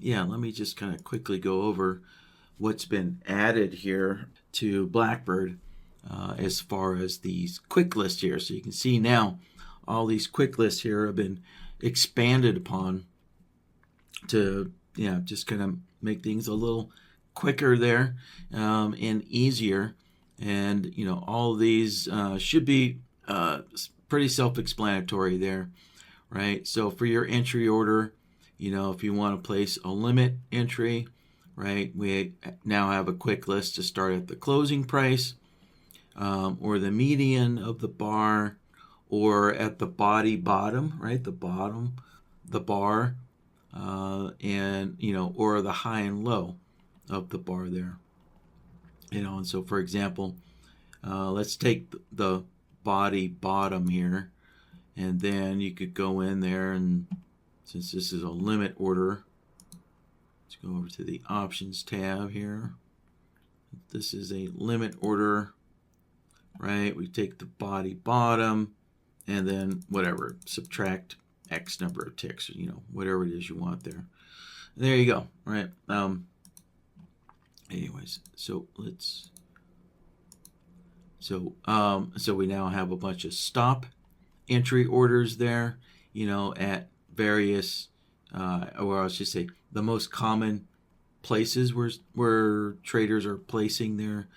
Yeah, let me just kind of quickly go over what's been added here to Blackbird as far as these quick lists here. So you can see now all these quick lists here have been expanded upon to just kind of make things a little quicker there and easier. And all of these should be pretty self-explanatory there, right? So for your entry order, if you want to place a limit entry, right, we now have a quick list to start at the closing price or the median of the bar or at the bottom, right, the bottom, the bar, and or the high and low of the bar there. And so for example, let's take the bottom here, and then you could go in there, and since this is a limit order, let's go over to the options tab here. This is a limit order, right? We take the bottom and then whatever, subtract X number of ticks, whatever it is you want there. And there you go, right? Anyways, so we now have a bunch of stop entry orders there, at various, or I should say, the most common places where traders are placing their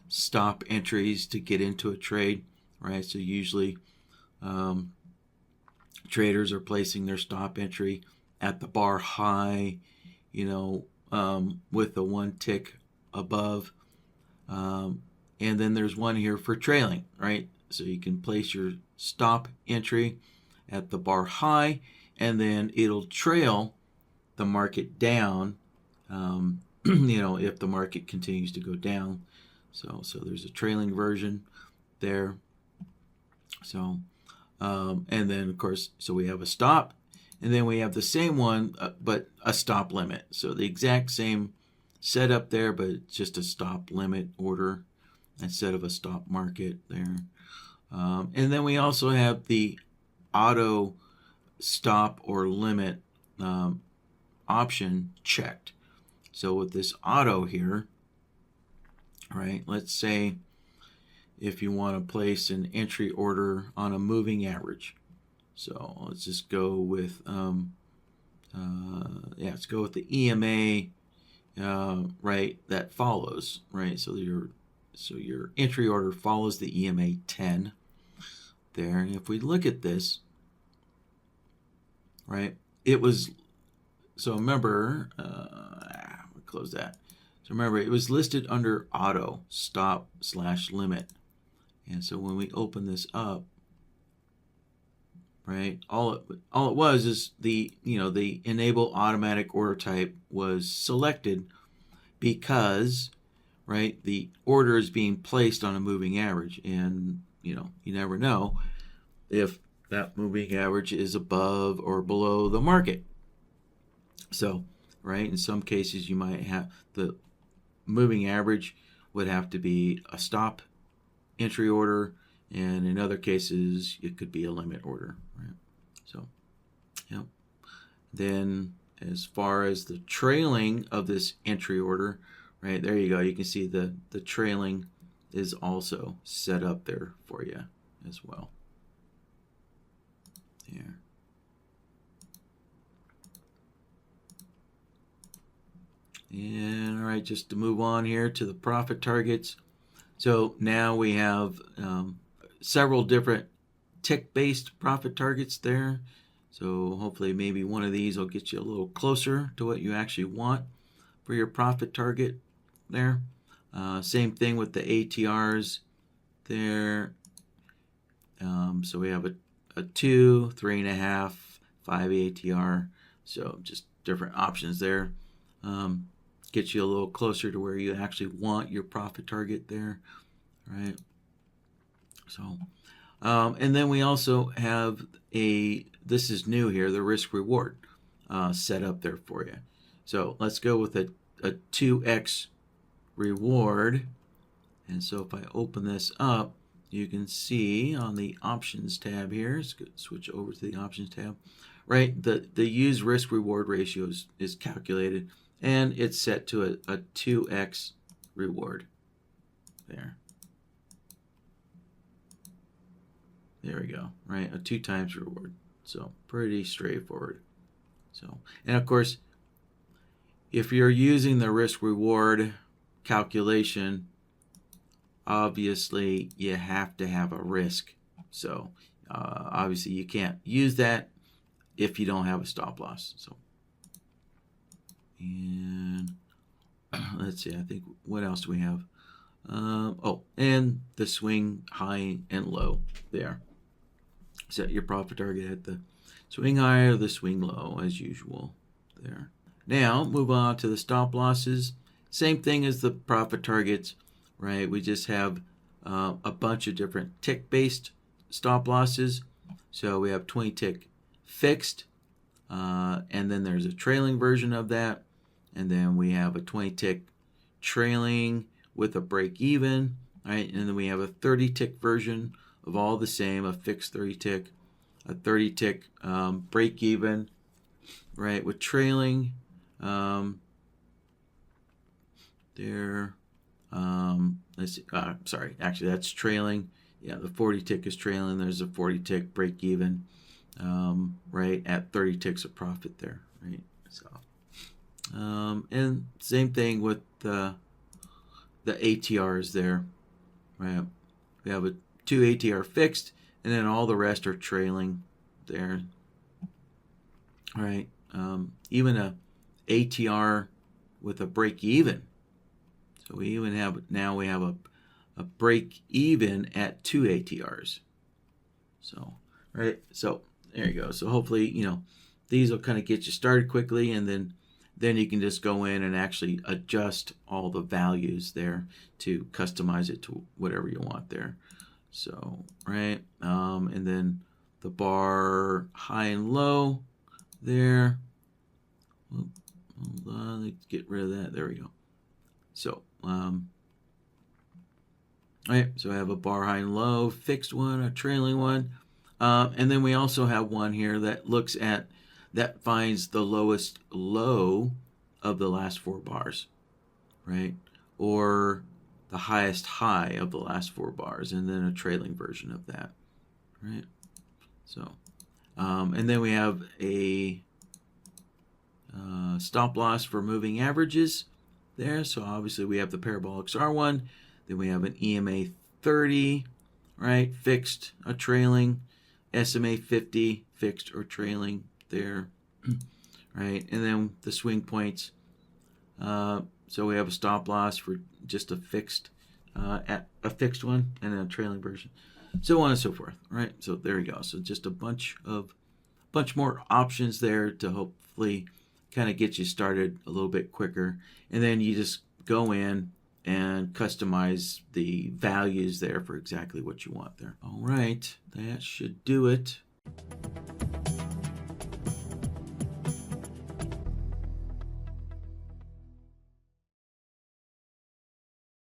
stop entries to get into a trade, right? So usually traders are placing their stop entry at the bar high, with the one tick above. And then there's one here for trailing, right? So you can place your stop entry at the bar high, and then it'll trail the market down, if the market continues to go down. So there's a trailing version there. So, and then of course, so we have a stop, and then we have the same one, but a stop limit. So the exact same setup there, but it's just a stop limit order instead of a stop market there. And then we also have the auto stop or limit option checked. So with this auto here, right, let's say if you want to place an entry order on a moving average. So let's just go with let's go with the EMA, right, that follows, right? So your entry order follows the EMA 10 there. And if we look at this, right, it was, so remember, we'll close that. So remember, it was listed under auto stop / limit. And so when we open this up, right, all it was is the enable automatic order type was selected because, right, the order is being placed on a moving average, and you never know if that moving average is above or below the market. So, right, in some cases you might have the moving average would have to be a stop entry order, and in other cases it could be a limit order, right? So, yep. Then as far as the trailing of this entry order, right, there you go. You can see the trailing is also set up there for you as well. Here. And all right, just to move on here to the profit targets. So now we have several different tick-based profit targets there. So hopefully maybe one of these will get you a little closer to what you actually want for your profit target there. Same thing with the ATRs there. So we have a 2, 3.5, 5 ATR. So just different options there. Get you a little closer to where you actually want your profit target there, right? So, and then we also have this is new here, the risk reward set up there for you. So let's go with a 2x reward. And so if I open this up, you can see on the options tab here, let's switch over to the options tab, right? The use risk reward ratio is calculated, and it's set to a 2x reward. There we go, right? A 2 times reward. So pretty straightforward. So, and of course, if you're using the risk reward calculation, obviously you have to have a risk. So obviously you can't use that if you don't have a stop loss. So, and let's see, I think, what else do we have? Oh, and the swing high and low there. Set your profit target at the swing high or the swing low as usual there. Now move on to the stop losses. Same thing as the profit targets, right? We just have a bunch of different tick-based stop losses. So we have 20 tick fixed, and then there's a trailing version of that, and then we have a 20 tick trailing with a break even, right? And then we have a 30 tick version of all the same, a fixed 30 tick, a 30 tick break even, right, with trailing there. Let's see, sorry, actually that's trailing. Yeah, the 40 tick is trailing. There's a 40 tick break even, right, at 30 ticks of profit there, right? So, and same thing with the ATRs there, right? We have a 2 ATR fixed, and then all the rest are trailing there, right? Even a ATR with a break even. So we even have, now we have a break even at 2 ATRs. So, right, so there you go. So hopefully, you know, these will kind of get you started quickly, and then you can just go in and actually adjust all the values there to customize it to whatever you want there. So, right, and then the bar high and low there. Hold on, let's get rid of that. There we go. So, right, so I have a bar high and low, fixed one, a trailing one, and then we also have one here that looks at, that finds the lowest low of the last 4 bars, right? Or the highest high of the last 4 bars, and then a trailing version of that, right? So, and then we have a stop loss for moving averages there. So obviously we have the parabolic SAR one, then we have an EMA 30, right, fixed, a trailing, SMA 50, fixed or trailing there, right? And then the swing points. So we have a stop loss for just a fixed, at a fixed one, and then a trailing version, so on and so forth, right? So there you go. So just a bunch more options there to hopefully kind of get you started a little bit quicker, and then you just go in and customize the values there for exactly what you want there. All right, that should do it.